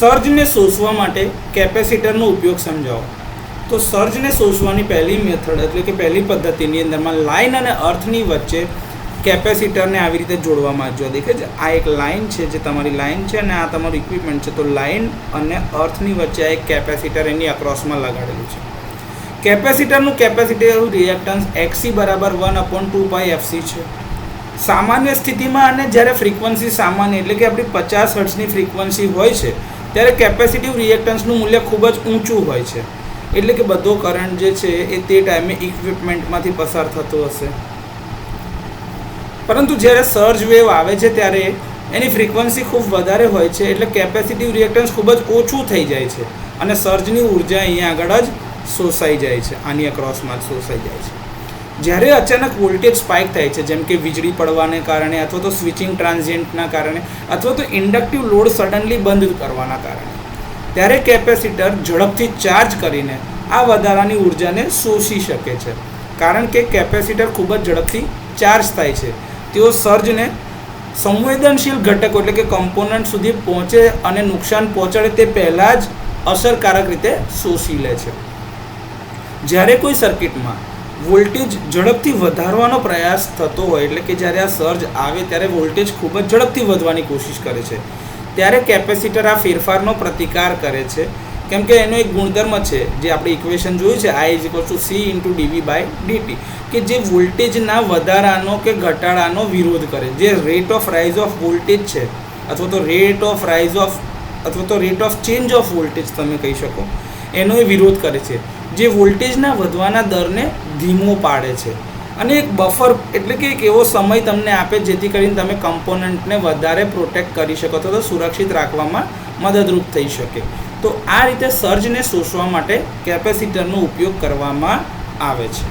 સર્જને શોષવા માટે કેપેસિટરનો ઉપયોગ સમજાવો. તો સર્જને શોષવાની પહેલી મેથડ એટલે કે પહેલી પદ્ધતિની અંદરમાં લાઇન અને અર્થની વચ્ચે કેપેસિટરને આવી રીતે જોડવામાં જો દેખે છે. આ એક લાઇન છે, જે તમારી લાઇન છે, અને આ તમારું ઇક્વિપમેન્ટ છે. તો લાઇન અને અર્થની વચ્ચે આ એક કેપેસિટર એની અક્રોસમાં લગાડેલું છે. કેપેસિટરનું કેપેસિટર રિએક્ટન્સ XC બરાબર 1/2πfc છે. સામાન્ય સ્થિતિમાં અને જ્યારે ફ્રીક્વન્સી સામાન્ય એટલે કે આપણી 50 હર્ટ્ઝની ફ્રીક્વન્સી હોય છે ત્યારે કેપેસિટિવ રિએક્ટન્સનું મૂલ્ય ખૂબ જ ઊંચું હોય છે. એટલે કે બધો કરંટ જે છે એ તે ટાઈમે ઇક્વિપમેન્ટમાંથી પસાર થતો હશે. પરંતુ જ્યારે સર્જ વેવ આવે છે ત્યારે એની ફ્રીક્વન્સી ખૂબ વધારે હોય છે, એટલે કેપેસિટિવ રિએક્ટન્સ ખૂબ જ ઓછું થઈ જાય છે અને સર્જની ઉર્જા અહીંયા આગળ જ શોષાઈ જાય છે, આની અક્રોસમાં જ શોષાઈ જાય છે. જ્યારે અચાનક વોલ્ટેજ સ્પાઇક થાય છે, જેમ કે વીજળી પડવાને કારણે અથવા તો સ્વિચિંગ ટ્રાન્ઝિયન્ટના કારણે અથવા તો ઇન્ડક્ટિવ લોડ સડનલી બંધ કરવાના કારણે, ત્યારે કેપેસિટર ઝડપથી ચાર્જ કરીને આ વધારાની ઉર્જાને શોષી શકે છે. કારણ કે કેપેસિટર ખૂબ જ ઝડપથી ચાર્જ થાય છે, તેઓ સર્જને સંવેદનશીલ ઘટકો એટલે કે કમ્પોનન્ટ સુધી પહોંચે અને નુકસાન પહોંચાડે તે પહેલાં જ અસરકારક રીતે શોષી લે છે. જ્યારે કોઈ સર્કિટમાં વોલ્ટેજ ઝડપથી વધારવાનો પ્રયાસ થતો હોય, એટલે કે જ્યારે આ સર્જ આવે ત્યારે વોલ્ટેજ ખૂબ જ ઝડપથી વધવાની કોશિશ કરે છે, ત્યારે કેપેસિટર આ ફેરફારનો પ્રતિકાર કરે છે. કેમ કે એનો એક ગુણધર્મ છે, જે આપણે ઇક્વેશન જોયું છે, I = C × dV/dt, કે જે વોલ્ટેજના વધારાનો કે ઘટાડાનો વિરોધ કરે. જે rate of rise of voltage છે અથવા તો rate of change of voltage તમે કહી શકો, એનો એ વિરોધ કરે છે, જે વોલ્ટેજના વધવાના દરને ધીમો પાડે છે. અને એક બફર એટલે કે એક એવો સમય તમને આપે જેથી કરીને તમે કમ્પોનન્ટને વધારે પ્રોટેક્ટ કરી શકો અથવા તો સુરક્ષિત રાખવામાં મદદરૂપ થઈ શકે. તો આ રીતે સર્જને શોષવા માટે કેપેસિટરનો ઉપયોગ કરવામાં આવે છે.